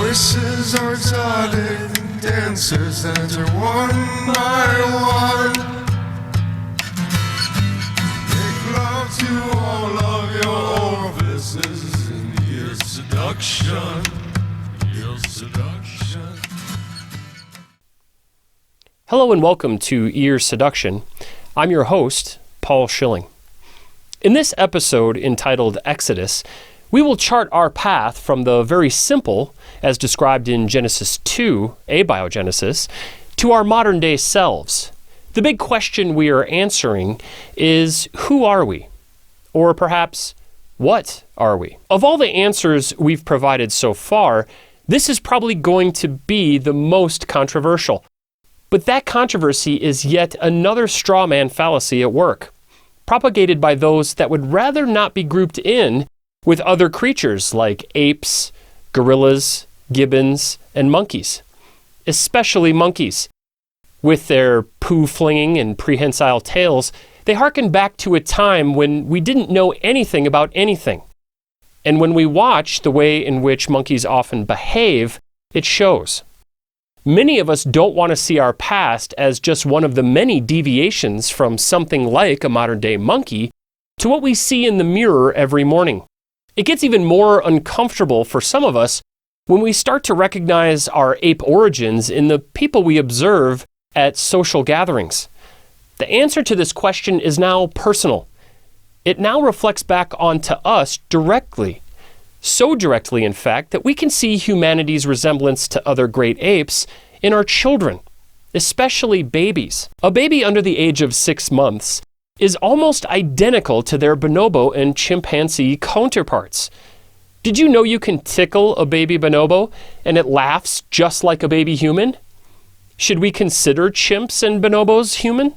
voices are exotic dancers that enter one by one. Make love to all of your orifices in your seduction. Your seduction. Hello and welcome to Ear Seduction. I'm your host, Paul Schilling. In this episode entitled Exodus, we will chart our path from the very simple, as described in Genesis 2, abiogenesis, to our modern-day selves. The big question we are answering is, who are we? Or perhaps, what are we? Of all the answers we've provided so far, this is probably going to be the most controversial. But that controversy is yet another straw man fallacy at work, propagated by those that would rather not be grouped in with other creatures like apes, gorillas, gibbons, and monkeys, especially monkeys. With their poo-flinging and prehensile tails, they harken back to a time when we didn't know anything about anything. And when we watch the way in which monkeys often behave, it shows. Many of us don't want to see our past as just one of the many deviations from something like a modern-day monkey to what we see in the mirror every morning. It gets even more uncomfortable for some of us when we start to recognize our ape origins in the people we observe at social gatherings. The answer to this question is now personal. It now reflects back onto us directly. So directly, in fact, that we can see humanity's resemblance to other great apes in our children, especially babies. A baby under the age of 6 months is almost identical to their bonobo and chimpanzee counterparts. Did you know you can tickle a baby bonobo and it laughs just like a baby human? Should we consider chimps and bonobos human?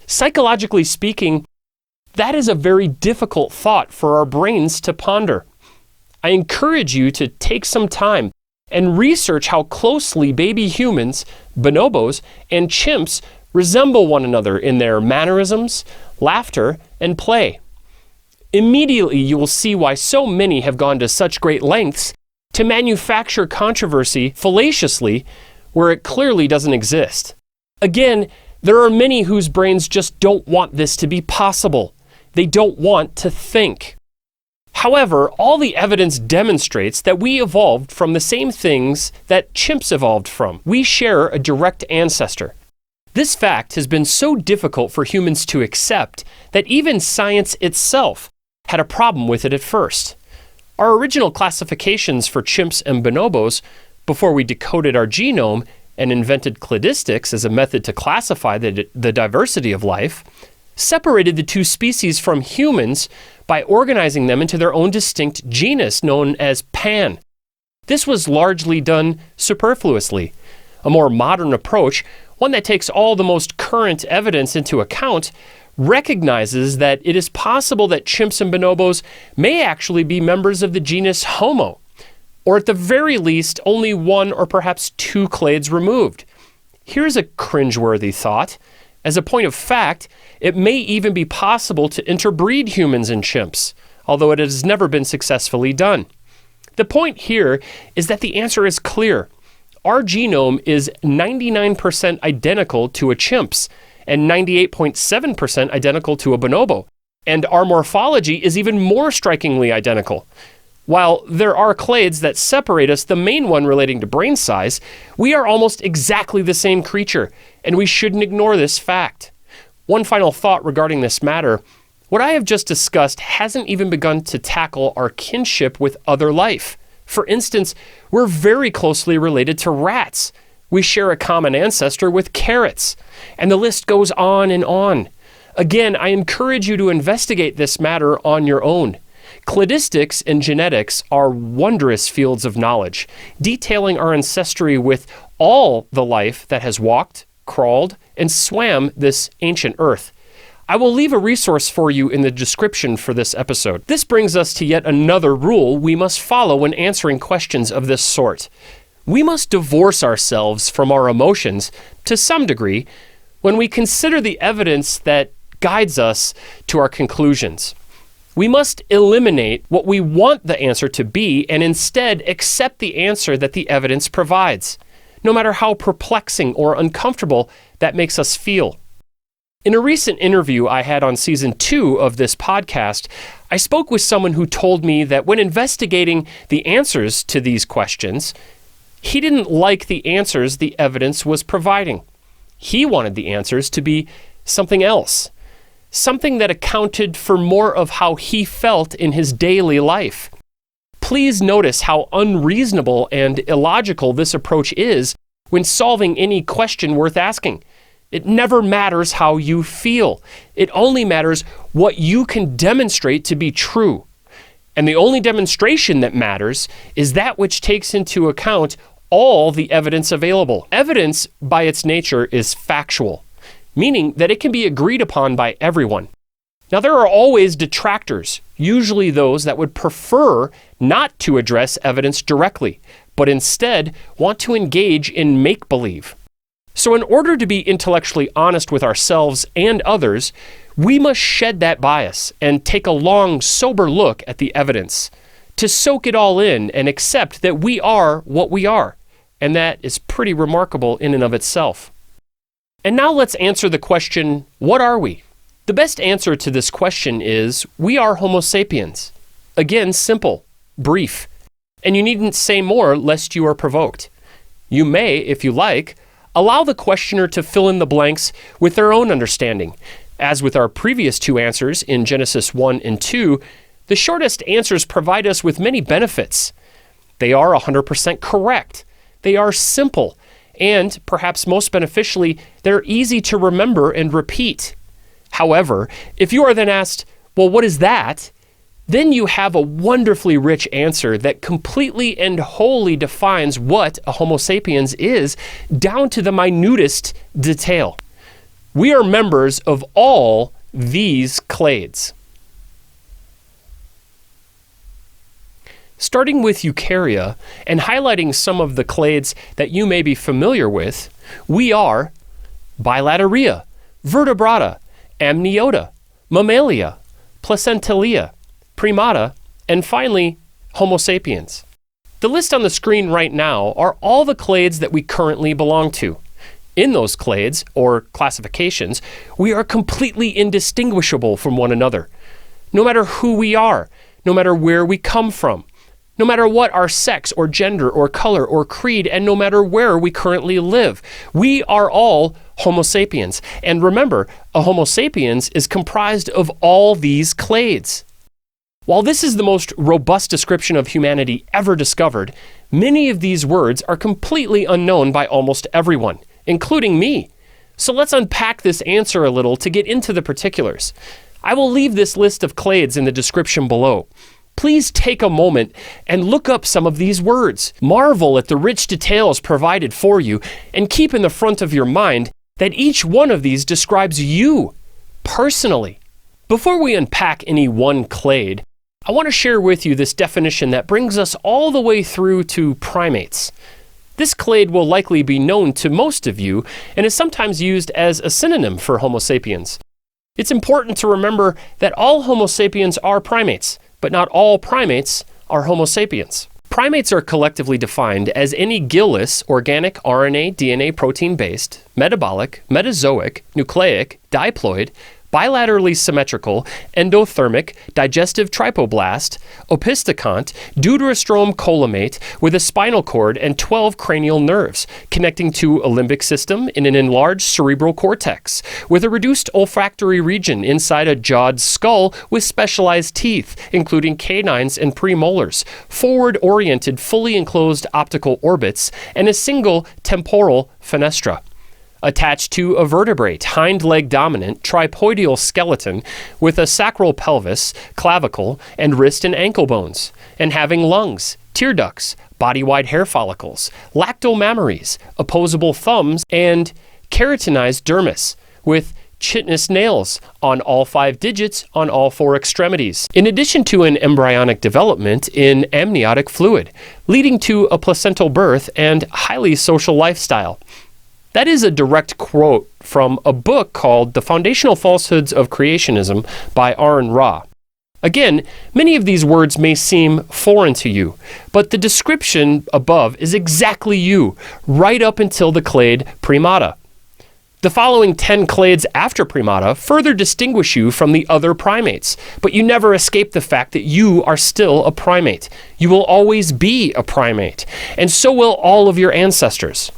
Psychologically speaking, that is a very difficult thought for our brains to ponder. I encourage you to take some time and research how closely baby humans, bonobos, and chimps resemble one another in their mannerisms, laughter, and play. Immediately you will see why so many have gone to such great lengths to manufacture controversy fallaciously where it clearly doesn't exist. Again, there are many whose brains just don't want this to be possible. They don't want to think. However, all the evidence demonstrates that we evolved from the same things that chimps evolved from. We share a direct ancestor. This fact has been so difficult for humans to accept that even science itself had a problem with it at first. Our original classifications for chimps and bonobos, before we decoded our genome and invented cladistics as a method to classify the diversity of life, separated the two species from humans by organizing them into their own distinct genus known as Pan. This was largely done superfluously. A more modern approach, one that takes all the most current evidence into account, recognizes that it is possible that chimps and bonobos may actually be members of the genus Homo, or at the very least, only one or perhaps two clades removed. Here's a cringeworthy thought. As a point of fact, it may even be possible to interbreed humans and chimps, although it has never been successfully done. The point here is that the answer is clear. Our genome is 99% identical to a chimp's and 98.7% identical to a bonobo, and our morphology is even more strikingly identical. While there are clades that separate us, the main one relating to brain size, we are almost exactly the same creature, and we shouldn't ignore this fact. One final thought regarding this matter: what I have just discussed hasn't even begun to tackle our kinship with other life. For instance, we're very closely related to rats. We share a common ancestor with carrots. And the list goes on and on. Again, I encourage you to investigate this matter on your own. Cladistics and genetics are wondrous fields of knowledge, detailing our ancestry with all the life that has walked, crawled, and swam this ancient earth. I will leave a resource for you in the description for this episode. This brings us to yet another rule we must follow when answering questions of this sort. We must divorce ourselves from our emotions, to some degree, when we consider the evidence that guides us to our conclusions. We must eliminate what we want the answer to be and instead accept the answer that the evidence provides, no matter how perplexing or uncomfortable that makes us feel. In a recent interview I had on season 2 of this podcast, I spoke with someone who told me that when investigating the answers to these questions, he didn't like the answers the evidence was providing. He wanted the answers to be something else, something that accounted for more of how he felt in his daily life. Please notice how unreasonable and illogical this approach is when solving any question worth asking. It never matters how you feel. It only matters what you can demonstrate to be true. And the only demonstration that matters is that which takes into account all the evidence available. Evidence, by its nature, is factual, meaning that it can be agreed upon by everyone. Now, there are always detractors, usually those that would prefer not to address evidence directly, but instead want to engage in make-believe. So in order to be intellectually honest with ourselves and others, we must shed that bias and take a long, sober look at the evidence to soak it all in and accept that we are what we are. And that is pretty remarkable in and of itself. And now let's answer the question, what are we? The best answer to this question is, we are Homo sapiens. Again, simple, brief. And you needn't say more lest you are provoked. You may, if you like, allow the questioner to fill in the blanks with their own understanding. As with our previous 2 answers in Genesis 1 and 2, the shortest answers provide us with many benefits. They are 100% correct. They are simple. And, perhaps most beneficially, they're easy to remember and repeat. However, if you are then asked, well, what is that? Then you have a wonderfully rich answer that completely and wholly defines what a Homo sapiens is, down to the minutest detail. We are members of all these clades. Starting with Eukarya and highlighting some of the clades that you may be familiar with, we are Bilataria, Vertebrata, Amniota, Mammalia, Placentalia, Primata, and finally, Homo sapiens. The list on the screen right now are all the clades that we currently belong to. In those clades, or classifications, we are completely indistinguishable from one another. No matter who we are, no matter where we come from, no matter what our sex or gender or color or creed, and no matter where we currently live, we are all Homo sapiens. And remember, a Homo sapiens is comprised of all these clades. While this is the most robust description of humanity ever discovered, many of these words are completely unknown by almost everyone, including me. So let's unpack this answer a little to get into the particulars. I will leave this list of clades in the description below. Please take a moment and look up some of these words. Marvel at the rich details provided for you, and keep in the front of your mind that each one of these describes you personally. Before we unpack any one clade, I want to share with you this definition that brings us all the way through to primates. This clade will likely be known to most of you and is sometimes used as a synonym for Homo sapiens. It's important to remember that all Homo sapiens are primates, but not all primates are Homo sapiens. Primates are collectively defined as any gill-less, organic, RNA, DNA, protein-based, metabolic, metazoic, nucleic, diploid, bilaterally symmetrical, endothermic, digestive trypoblast, opisthecont, deuterostome collimate with a spinal cord and 12 cranial nerves, connecting to a limbic system in an enlarged cerebral cortex, with a reduced olfactory region inside a jawed skull with specialized teeth, including canines and premolars, forward-oriented, fully enclosed optical orbits, and a single temporal fenestra. Attached to a vertebrate, hind leg dominant, tripodial skeleton with a sacral pelvis, clavicle, and wrist and ankle bones, and having lungs, tear ducts, body-wide hair follicles, lactomammaries, opposable thumbs, and keratinized dermis, with chitinous nails on all 5 digits on all 4 extremities, in addition to an embryonic development in amniotic fluid, leading to a placental birth and highly social lifestyle. That is a direct quote from a book called The Foundational Falsehoods of Creationism by AronRa. Again, many of these words may seem foreign to you, but the description above is exactly you, right up until the clade primata. The following 10 clades after primata further distinguish you from the other primates, but you never escape the fact that you are still a primate. You will always be a primate, and so will all of your ancestors.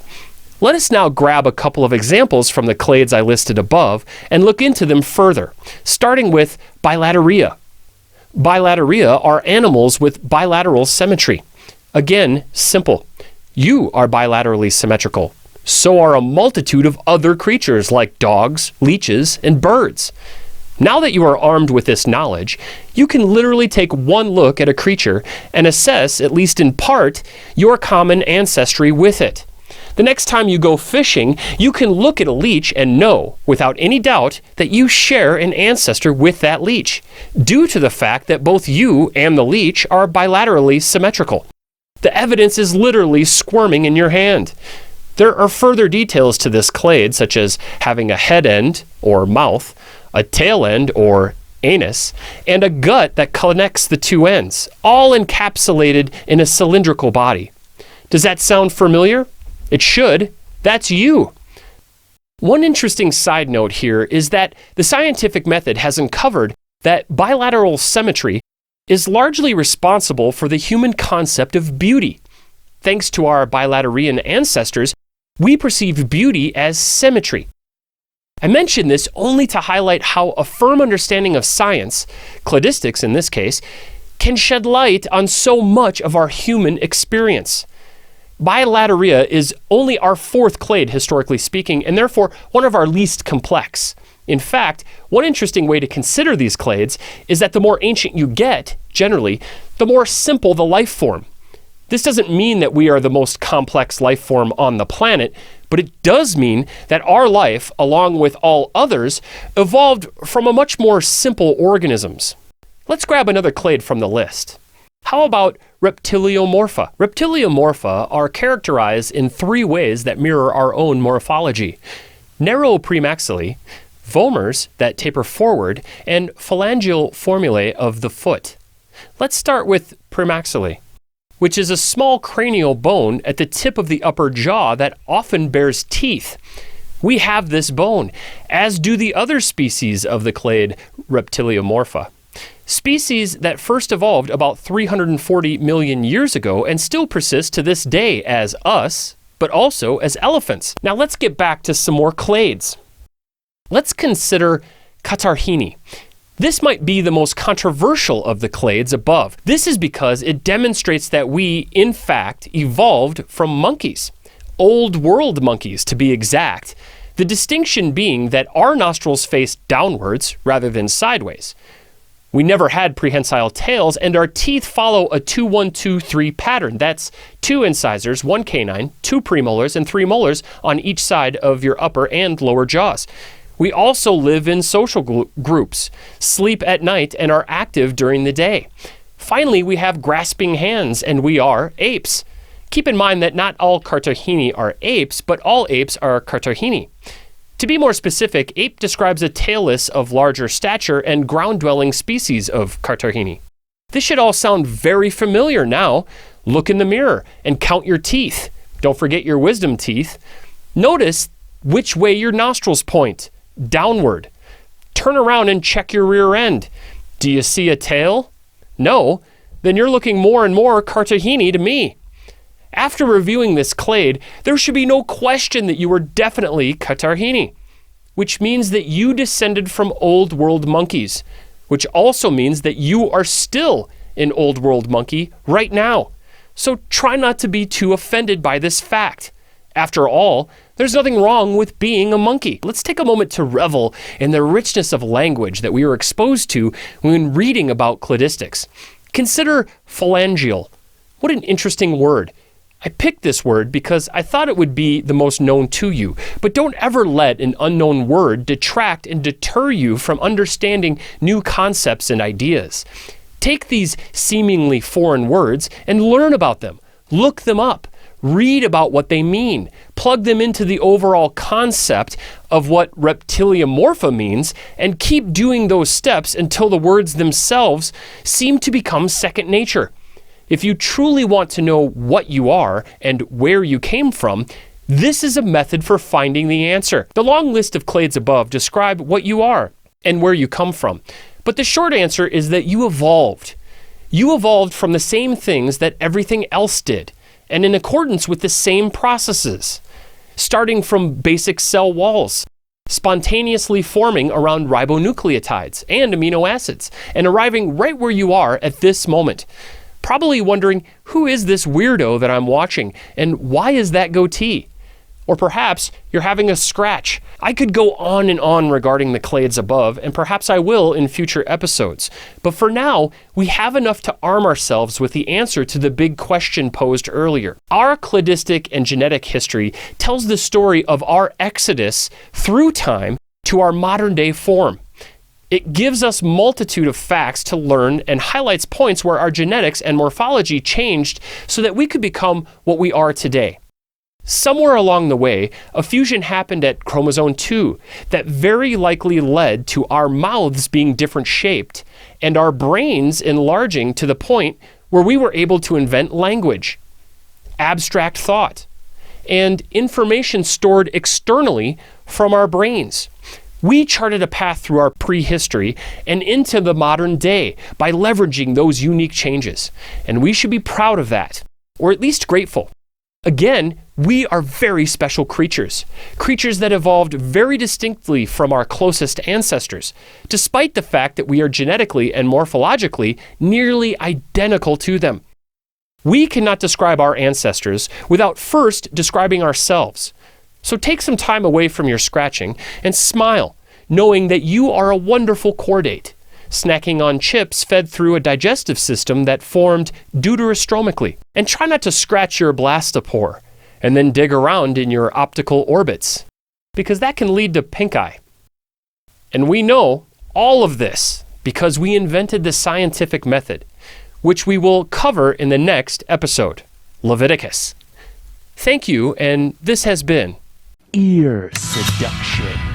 Let us now grab a couple of examples from the clades I listed above and look into them further, starting with Bilataria. Bilataria are animals with bilateral symmetry. Again, simple. You are bilaterally symmetrical. So are a multitude of other creatures like dogs, leeches, and birds. Now that you are armed with this knowledge, you can literally take one look at a creature and assess, at least in part, your common ancestry with it. The next time you go fishing, you can look at a leech and know, without any doubt, that you share an ancestor with that leech, due to the fact that both you and the leech are bilaterally symmetrical. The evidence is literally squirming in your hand. There are further details to this clade, such as having a head end, or mouth, a tail end, or anus, and a gut that connects the two ends, all encapsulated in a cylindrical body. Does that sound familiar? It should. That's you. One interesting side note here is that the scientific method has uncovered that bilateral symmetry is largely responsible for the human concept of beauty. Thanks to our bilaterian ancestors, we perceive beauty as symmetry. I mention this only to highlight how a firm understanding of science, cladistics in this case, can shed light on so much of our human experience. Bilataria is only our fourth clade, historically speaking, and therefore one of our least complex. In fact, one interesting way to consider these clades is that the more ancient you get, generally, the more simple the life form. This doesn't mean that we are the most complex life form on the planet, but it does mean that our life, along with all others, evolved from a much more simple organisms. Let's grab another clade from the list. How about Reptiliomorpha? Reptiliomorpha are characterized in three ways that mirror our own morphology: narrow premaxilla, vomers that taper forward, and phalangeal formulae of the foot. Let's start with premaxilla, which is a small cranial bone at the tip of the upper jaw that often bears teeth. We have this bone, as do the other species of the clade Reptiliomorpha. Species that first evolved about 340 million years ago and still persist to this day as us, but also as elephants. Now let's get back to some more clades. Let's consider Catarrhini. This might be the most controversial of the clades above. This is because it demonstrates that we, in fact, evolved from monkeys. Old world monkeys, to be exact. The distinction being that our nostrils face downwards rather than sideways. We never had prehensile tails, and our teeth follow a 2-1-2-3 pattern. That's 2 incisors, 1 canine, 2 premolars, and 3 molars on each side of your upper and lower jaws. We also live in social groups, sleep at night, and are active during the day. Finally, we have grasping hands, and we are apes. Keep in mind that not all Catarrhini are apes, but all apes are Catarrhini. To be more specific, ape describes a tailless of larger stature and ground-dwelling species of Catarrhini. This should all sound very familiar now. Look in the mirror and count your teeth. Don't forget your wisdom teeth. Notice which way your nostrils point. Downward. Turn around and check your rear end. Do you see a tail? No? Then you're looking more and more Catarrhini to me. After reviewing this clade, there should be no question that you are definitely Catarrhini, which means that you descended from old world monkeys, which also means that you are still an old world monkey right now. So try not to be too offended by this fact. After all, there's nothing wrong with being a monkey. Let's take a moment to revel in the richness of language that we are exposed to when reading about cladistics. Consider phalangeal. What an interesting word. I picked this word because I thought it would be the most known to you, but don't ever let an unknown word detract and deter you from understanding new concepts and ideas. Take these seemingly foreign words and learn about them. Look them up. read about what they mean, plug them into the overall concept of what Reptiliomorpha means, and keep doing those steps until the words themselves seem to become second nature. If you truly want to know what you are and where you came from, this is a method for finding the answer. The long list of clades above describe what you are and where you come from. But the short answer is that you evolved. You evolved from the same things that everything else did, and in accordance with the same processes, starting from basic cell walls, spontaneously forming around ribonucleotides and amino acids, and arriving right where you are at this moment. Probably wondering, who is this weirdo that I'm watching, and why is that goatee? Or perhaps you're having a scratch. I could go on and on regarding the clades above, and perhaps I will in future episodes. But for now, we have enough to arm ourselves with the answer to the big question posed earlier. Our cladistic and genetic history tells the story of our exodus through time to our modern day form. It gives us multitude of facts to learn and highlights points where our genetics and morphology changed so that we could become what we are today. Somewhere along the way, a fusion happened at chromosome 2 that very likely led to our mouths being different shaped and our brains enlarging to the point where we were able to invent language, abstract thought, and information stored externally from our brains. We charted a path through our prehistory and into the modern day by leveraging those unique changes, and we should be proud of that, or at least grateful. Again, we are very special creatures that evolved very distinctly from our closest ancestors, despite the fact that we are genetically and morphologically nearly identical to them. We cannot describe our ancestors without first describing ourselves. So take some time away from your scratching and smile, knowing that you are a wonderful chordate, snacking on chips fed through a digestive system that formed deuterostromically. And try not to scratch your blastopore and then dig around in your optical orbits, because that can lead to pink eye. And we know all of this because we invented the scientific method, which we will cover in the next episode, Leviticus. Thank you, and this has been Ear Seduction.